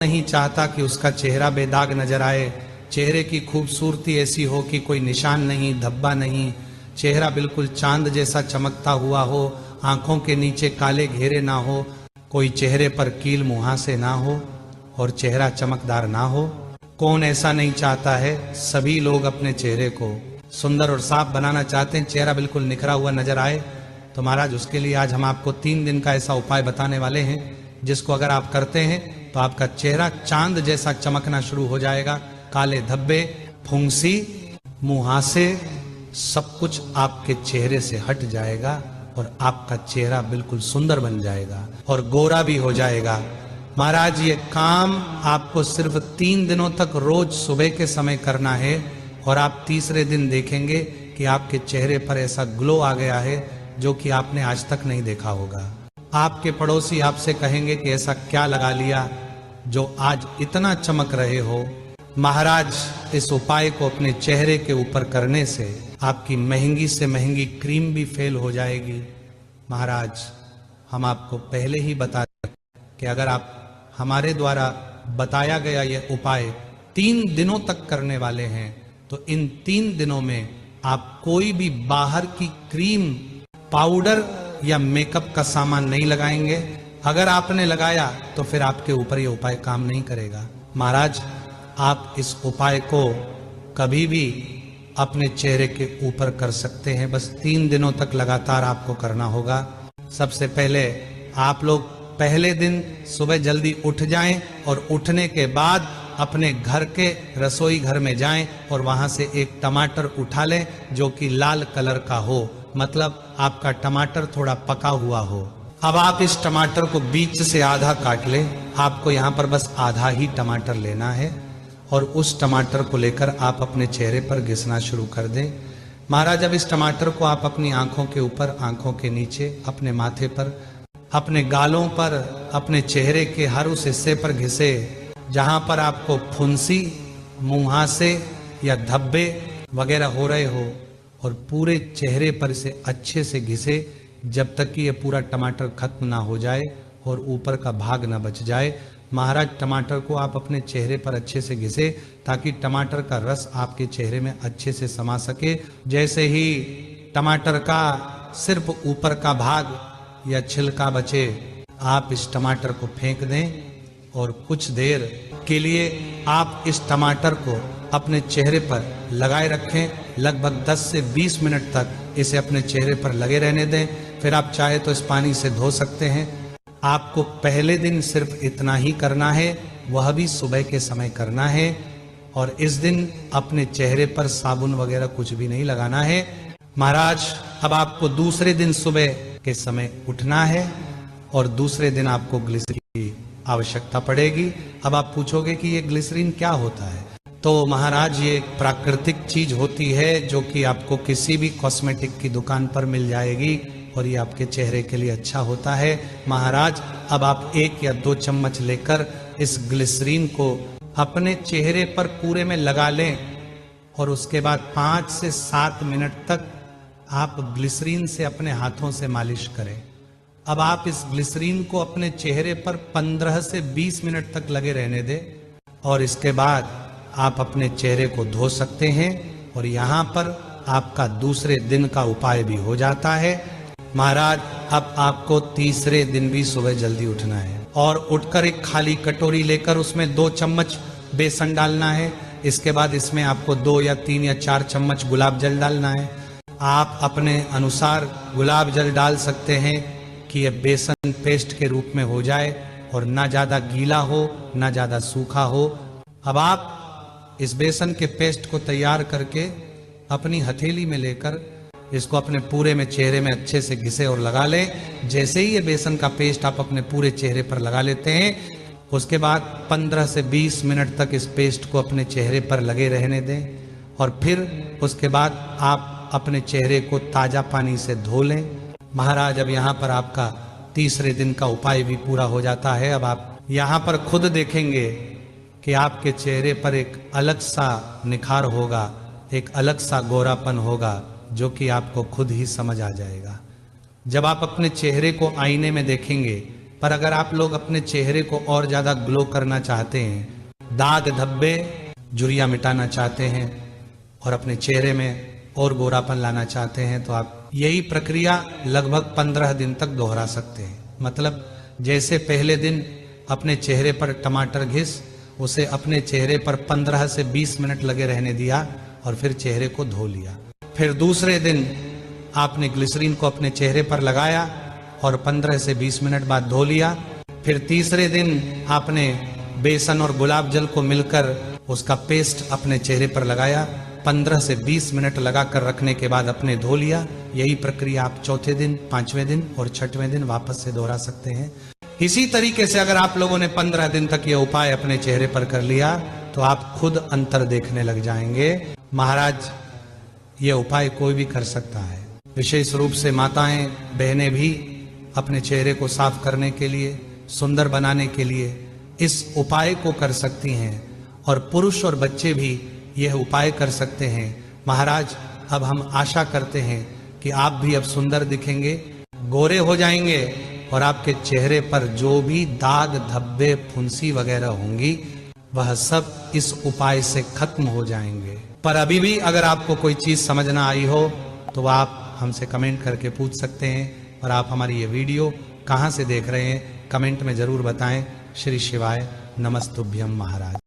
नहीं चाहता कि उसका चेहरा बेदाग नजर आए, चेहरे की खूबसूरती ऐसी हो कि कोई निशान नहीं, धब्बा नहीं, चेहरा बिल्कुल चांद जैसा चमकता हुआ हो, आंखों के नीचे काले घेरे ना हो, कोई चेहरे पर कील मुहासे ना हो और चेहरा चमकदार ना हो। कौन ऐसा नहीं चाहता है? सभी लोग अपने चेहरे को सुंदर और साफ बनाना चाहते हैं, चेहरा बिल्कुल निखरा हुआ नजर आए। तो महाराज उसके लिए आज हम आपको 3 दिन का ऐसा उपाय बताने वाले हैं जिसको अगर आप करते हैं तो आपका चेहरा चांद जैसा चमकना शुरू हो जाएगा। काले धब्बे, फुंसी, मुहासे, सब कुछ आपके चेहरे से हट जाएगा और आपका चेहरा बिल्कुल सुंदर बन जाएगा और गोरा भी हो जाएगा। महाराज ये काम आपको सिर्फ 3 दिनों तक रोज सुबह के समय करना है और आप तीसरे दिन देखेंगे कि आपके चेहरे पर ऐसा ग्लो आ गया है जो कि आपने आज तक नहीं देखा होगा। आपके पड़ोसी आपसे कहेंगे कि ऐसा क्या लगा लिया जो आज इतना चमक रहे हो। महाराज इस उपाय को अपने चेहरे के ऊपर करने से आपकी महंगी से महंगी क्रीम भी फेल हो जाएगी। महाराज हम आपको पहले ही बता दें कि अगर आप हमारे द्वारा बताया गया यह उपाय 3 दिनों तक करने वाले हैं तो इन 3 दिनों में आप कोई भी बाहर की क्रीम, पाउडर या मेकअप का सामान नहीं लगाएंगे। अगर आपने लगाया तो फिर आपके ऊपर ये उपाय काम नहीं करेगा। महाराज आप इस उपाय को कभी भी अपने चेहरे के ऊपर कर सकते हैं, बस 3 दिनों तक लगातार आपको करना होगा। सबसे पहले आप लोग पहले दिन सुबह जल्दी उठ जाएं और उठने के बाद अपने घर के रसोई घर में जाएं और वहां से एक टमाटर उठा लें जो कि लाल कलर का हो, मतलब आपका टमाटर थोड़ा पका हुआ हो। अब आप इस टमाटर को बीच से आधा काट लें। आपको यहाँ पर बस आधा ही टमाटर लेना है और उस टमाटर को लेकर आप अपने चेहरे पर घिसना शुरू कर दें। महाराज अब इस टमाटर को आप अपनी आंखों के ऊपर, आंखों के नीचे, अपने माथे पर, अपने गालों पर, अपने चेहरे के हर उस हिस्से पर घिसे जहां पर आपको फुंसी, मुहासे या धब्बे वगैरह हो रहे हो और पूरे चेहरे पर इसे अच्छे से घिसे जब तक कि ये पूरा टमाटर खत्म ना हो जाए और ऊपर का भाग ना बच जाए। महाराज टमाटर को आप अपने चेहरे पर अच्छे से घिसे ताकि टमाटर का रस आपके चेहरे में अच्छे से समा सके। जैसे ही टमाटर का सिर्फ ऊपर का भाग या छिलका बचे, आप इस टमाटर को फेंक दें और कुछ देर के लिए आप इस टमाटर को अपने चेहरे पर लगाए रखें। लगभग 10 से 20 मिनट तक इसे अपने चेहरे पर लगे रहने दें। फिर आप चाहे तो इस पानी से धो सकते हैं। आपको पहले दिन सिर्फ इतना ही करना है, वह भी सुबह के समय करना है और इस दिन अपने चेहरे पर साबुन वगैरह कुछ भी नहीं लगाना है। महाराज अब आपको दूसरे दिन सुबह के समय उठना है और दूसरे दिन आपको ग्लिसरीन की आवश्यकता पड़ेगी। अब आप पूछोगे कि ये ग्लिसरीन क्या होता है? तो महाराज ये एक प्राकृतिक चीज होती है जो कि आपको किसी भी कॉस्मेटिक की दुकान पर मिल जाएगी और ये आपके चेहरे के लिए अच्छा होता है। महाराज अब आप 1 या 2 चम्मच लेकर इस ग्लिसरीन को अपने चेहरे पर पूरे में लगा लें और उसके बाद 5 से 7 मिनट तक आप ग्लिसरीन से अपने हाथों से मालिश करें। अब आप इस ग्लिसरीन को अपने चेहरे पर 15 से 20 मिनट तक लगे रहने दें और इसके बाद आप अपने चेहरे को धो सकते हैं और यहाँ पर आपका दूसरे दिन का उपाय भी हो जाता है। महाराज अब आपको तीसरे दिन भी सुबह जल्दी उठना है और उठकर एक खाली कटोरी लेकर उसमें 2 चम्मच बेसन डालना है। इसके बाद इसमें आपको 2 या 3 या 4 चम्मच गुलाब जल डालना है। आप अपने अनुसार गुलाब जल डाल सकते हैं कि यह बेसन पेस्ट के रूप में हो जाए और ना ज़्यादा गीला हो ना ज़्यादा सूखा हो। अब आप इस बेसन के पेस्ट को तैयार करके अपनी हथेली में लेकर इसको अपने पूरे में चेहरे में अच्छे से घिसे और लगा लें। जैसे ही ये बेसन का पेस्ट आप अपने पूरे चेहरे पर लगा लेते हैं उसके बाद 15 से 20 मिनट तक इस पेस्ट को अपने चेहरे पर लगे रहने दें और फिर उसके बाद आप अपने चेहरे को ताज़ा पानी से धो लें। महाराज अब यहाँ पर आपका तीसरे दिन का उपाय भी पूरा हो जाता है। अब आप यहाँ पर खुद देखेंगे कि आपके चेहरे पर एक अलग सा निखार होगा, एक अलग सा गोरापन होगा जो कि आपको खुद ही समझ आ जाएगा। जब आप अपने चेहरे को आईने में देखेंगे पर अगर आप लोग अपने चेहरे को और ज्यादा ग्लो करना चाहते हैं, दाग धब्बे झुर्रियां मिटाना चाहते हैं और अपने चेहरे में और गोरापन लाना चाहते हैं, तो आप यही प्रक्रिया लगभग 15 दिन तक दोहरा सकते हैं। मतलब जैसे पहले दिन अपने चेहरे पर टमाटर घिस उसे अपने चेहरे पर 15 से 20 मिनट लगे रहने दिया और फिर चेहरे को धो लिया। फिर दूसरे दिन आपने ग्लिसरीन को अपने चेहरे पर लगाया और 15 से 20 मिनट बाद धो लिया। फिर तीसरे दिन आपने बेसन और गुलाब जल को मिलकर उसका पेस्ट अपने चेहरे पर लगाया, 15 से 20 मिनट लगाकर रखने के बाद अपने धो लिया। यही प्रक्रिया आप चौथे दिन, 5वें दिन और 6वें दिन वापस से दोहरा सकते हैं। इसी तरीके से अगर आप लोगों ने 15 दिन तक ये उपाय अपने चेहरे पर कर लिया तो आप खुद अंतर देखने लग जाएंगे। महाराज, ये उपाय कोई भी कर सकता है, विशेष रूप से माताएं बहनें भी अपने चेहरे को साफ करने के लिए, सुंदर बनाने के लिए इस उपाय को कर सकती हैं और पुरुष और बच्चे भी यह उपाय कर सकते हैं। महाराज, अब हम आशा करते हैं कि आप भी अब सुंदर दिखेंगे, गोरे हो जाएंगे और आपके चेहरे पर जो भी दाग धब्बे फुंसी वगैरह होंगी वह सब इस उपाय से खत्म हो जाएंगे। पर अभी भी अगर आपको कोई चीज समझ ना आई हो तो आप हमसे कमेंट करके पूछ सकते हैं। और आप हमारी ये वीडियो कहाँ से देख रहे हैं कमेंट में जरूर बताएं। श्री शिवाय नमस्तुभ्यम महाराज।